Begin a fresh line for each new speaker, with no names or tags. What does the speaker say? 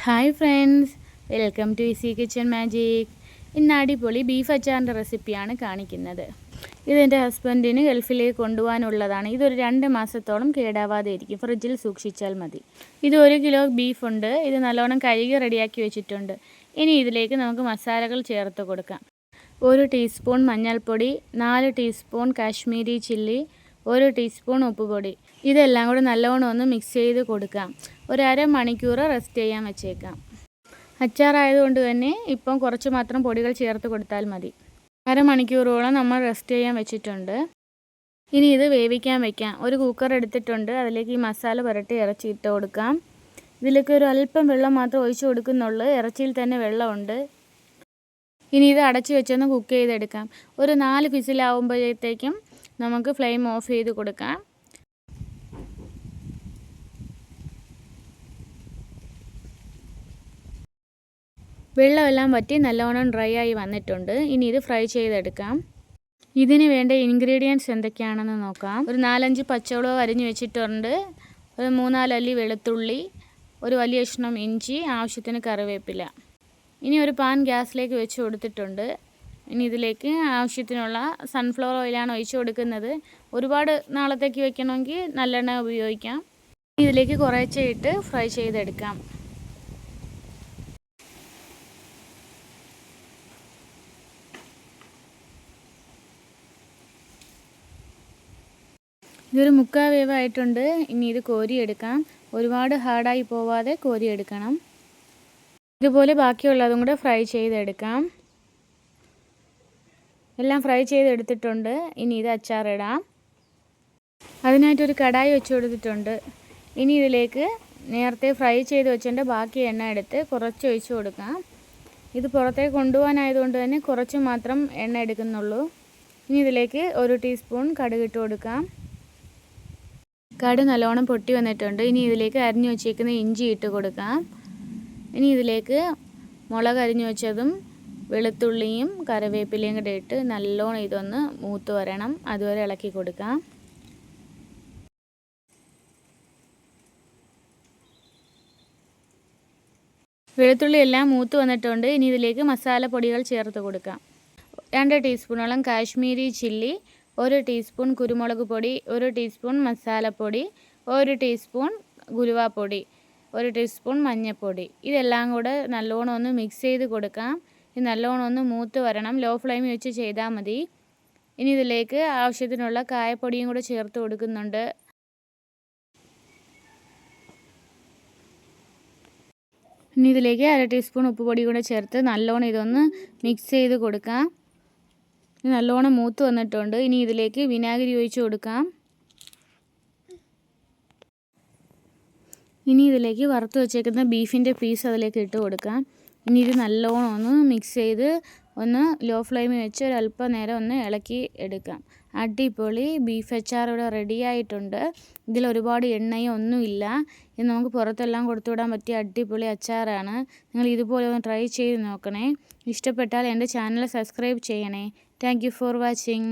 Hi friends, welcome to Easy Kitchen Magic. ഇന്ന് അടിപൊളി beef അച്ചാറിൻ്റെ റെസിപ്പിയാണ് കാണിക്കുന്നത്. ഇതെൻ്റെ ഹസ്ബൻഡിന് ഗൾഫിലേക്ക് കൊണ്ടുപോകാനുള്ളതാണ്. ഇതൊരു 2 മാസത്തോളം കേടാവാതെ ഇരിക്കും, ഫ്രിഡ്ജിൽ സൂക്ഷിച്ചാൽ മതി. ഇത് 1 കിലോ ബീഫുണ്ട്. ഇത് നല്ലോണം കഴുകി റെഡിയാക്കി വെച്ചിട്ടുണ്ട്. ഇനി ഇതിലേക്ക് നമുക്ക് മസാലകൾ ചേർത്ത് കൊടുക്കാം. 1 ടീസ്പൂൺ മഞ്ഞൾപ്പൊടി, 4 ടീസ്പൂൺ കാശ്മീരി ചില്ലി, 1 ടീസ്പൂൺ ഉപ്പുപൊടി. ഇതെല്ലാം കൂടെ നല്ലോണം ഒന്ന് മിക്സ് ചെയ്ത് കൊടുക്കാം. ഒരു അരമണിക്കൂർ റെസ്റ്റ് ചെയ്യാൻ വെച്ചേക്കാം. അച്ചാറായതുകൊണ്ട് തന്നെ ഇപ്പം കുറച്ച് മാത്രം പൊടികൾ ചേർത്ത് കൊടുത്താൽ മതി. അരമണിക്കൂറോളം നമ്മൾ റെസ്റ്റ് ചെയ്യാൻ വെച്ചിട്ടുണ്ട്. ഇനി ഇത് വേവിക്കാൻ വയ്ക്കാം. ഒരു കുക്കർ എടുത്തിട്ടുണ്ട്. അതിലേക്ക് ഈ മസാല പുരട്ടി ഇറച്ചി ഇട്ട് കൊടുക്കാം. ഇതിലേക്ക് ഒരു അല്പം വെള്ളം മാത്രം ഒഴിച്ചു കൊടുക്കുന്നുള്ളൂ. ഇറച്ചിയിൽ തന്നെ വെള്ളമുണ്ട്. ഇനി ഇത് അടച്ചു വെച്ചൊന്ന് കുക്ക് ചെയ്തെടുക്കാം. ഒരു 4 വിസിലാവുമ്പോഴത്തേക്കും നമുക്ക് ഫ്ലെയിം ഓഫ് ചെയ്ത് കൊടുക്കാം. വെള്ളമെല്ലാം വറ്റി നല്ലോണം ഡ്രൈ ആയി വന്നിട്ടുണ്ട്. ഇനി ഇത് ഫ്രൈ ചെയ്തെടുക്കാം. ഇതിന് വേണ്ട ഇൻഗ്രീഡിയൻസ് എന്തൊക്കെയാണെന്ന് നോക്കാം. ഒരു 4-5 പച്ചമുളക് അരിഞ്ഞു വെച്ചിട്ടുണ്ട്. ഒരു 3-4 അല്ലി വെളുത്തുള്ളി, ഒരു വലിയ കഷ്ണം ഇഞ്ചി, ആവശ്യത്തിന് കറിവേപ്പില. ഇനി ഒരു പാൻ ഗ്യാസിലേക്ക് വെച്ച് കൊടുത്തിട്ടുണ്ട്. ഇനി ഇതിലേക്ക് ആവശ്യത്തിനുള്ള സൺഫ്ലവർ ഓയിലാണ് ഒഴിച്ച് കൊടുക്കുന്നത്. ഒരുപാട് നാളത്തേക്ക് വെക്കണമെങ്കിൽ നല്ലെണ്ണ ഉപയോഗിക്കാം. ഇതിലേക്ക് കുറേശ്ശെ ഇട്ട് ഫ്രൈ ചെയ്തെടുക്കാം. ഇതൊരു 3/4 വേവായിട്ടുണ്ട്. ഇനി ഇത് കോരിയെടുക്കാം. ഒരുപാട് ഹാർഡായി പോവാതെ കോരിയെടുക്കണം. ഇതുപോലെ ബാക്കിയുള്ളതും കൂടെ ഫ്രൈ ചെയ്തെടുക്കാം. എല്ലാം ഫ്രൈ ചെയ്തെടുത്തിട്ടുണ്ട്. ഇനി ഇത് അച്ചാറിടാം. അതിനായിട്ടൊരു കടായി വെച്ച് കൊടുത്തിട്ടുണ്ട്. ഇനി ഇതിലേക്ക് നേരത്തെ ഫ്രൈ ചെയ്ത് വെച്ചതിൻ്റെ ബാക്കി എണ്ണ എടുത്ത് കുറച്ച് ഒഴിച്ച് കൊടുക്കാം. ഇത് പുറത്തേക്ക് കൊണ്ടുപോകാനായതുകൊണ്ട് തന്നെ കുറച്ച് മാത്രം എണ്ണ എടുക്കുന്നുള്ളൂ. ഇനി ഇതിലേക്ക് 1 ടീസ്പൂൺ കടുക് ഇട്ട് കൊടുക്കാം. കടുക് നല്ലോണം പൊട്ടി വന്നിട്ടുണ്ട്. ഇനി ഇതിലേക്ക് അരിഞ്ഞു വെച്ചേക്കുന്ന ഇഞ്ചി ഇട്ട് കൊടുക്കാം. ഇനി ഇതിലേക്ക് മുളക് അരിഞ്ഞു വെച്ചതും വെളുത്തുള്ളിയും കറിവേപ്പിലയും കൂടെ ഇട്ട് നല്ലോണം ഇതൊന്ന് മൂത്ത് വരണം. അതുവരെ ഇളക്കി കൊടുക്കാം. വെളുത്തുള്ളി എല്ലാം മൂത്ത് വന്നിട്ടുണ്ട്. ഇനി ഇതിലേക്ക് മസാലപ്പൊടികൾ ചേർത്ത് കൊടുക്കാം. 2 ടീസ്പൂണോളം കാശ്മീരി ചില്ലി, 1 ടീസ്പൂൺ കുരുമുളക് പൊടി, 1 ടീസ്പൂൺ മസാലപ്പൊടി, 1 ടീസ്പൂൺ ഉലുവാപ്പൊടി, 1 ടീസ്പൂൺ മഞ്ഞൾപ്പൊടി. ഇതെല്ലാം കൂടെ നല്ലോണം ഒന്ന് മിക്സ് ചെയ്ത് കൊടുക്കാം. ഇത് നല്ലോണം ഒന്ന് മൂത്ത് വരണം. ലോ ഫ്ലെയിമിൽ വെച്ച് ചെയ്താൽ മതി. ഇനി ഇതിലേക്ക് ആവശ്യത്തിനുള്ള കായപ്പൊടിയും കൂടെ ചേർത്ത് കൊടുക്കുന്നുണ്ട്. ഇനി ഇതിലേക്ക് 1/2 ടീസ്പൂൺ ഉപ്പുപൊടി കൂടെ ചേർത്ത് നല്ലോണം ഇതൊന്ന് മിക്സ് ചെയ്ത് കൊടുക്കാം. നല്ലോണം മൂത്ത് വന്നിട്ടുണ്ട്. ഇനി ഇതിലേക്ക് വിനാഗിരി ഒഴിച്ച് കൊടുക്കാം. ഇനി ഇതിലേക്ക് വറുത്ത് വെച്ചേക്കുന്ന ബീഫിൻ്റെ പീസ് അതിലേക്ക് ഇട്ട് കൊടുക്കാം. ഇനി ഇത് നല്ലോണം ഒന്ന് മിക്സ് ചെയ്ത് ഒന്ന് ലോ ഫ്ലെയിമിൽ വെച്ച് ഒരല്പം നേരം ഒന്ന് ഇളക്കി എടുക്കാം. അടിപൊളി ബീഫ് അച്ചാർ ഇവിടെ റെഡി ആയിട്ടുണ്ട്. ഇതിൽ ഒരുപാട് എണ്ണയും ഒന്നുമില്ല. ഇത് നമുക്ക് പുറത്തെല്ലാം കൊടുത്തുവിടാൻ പറ്റിയ അടിപൊളി അച്ചാറാണ്. നിങ്ങൾ ഇതുപോലെ ഒന്ന് ട്രൈ ചെയ്ത് നോക്കണേ. ഇഷ്ടപ്പെട്ടാൽ എൻ്റെ ചാനൽ സബ്സ്ക്രൈബ് ചെയ്യണേ. Thank you for watching.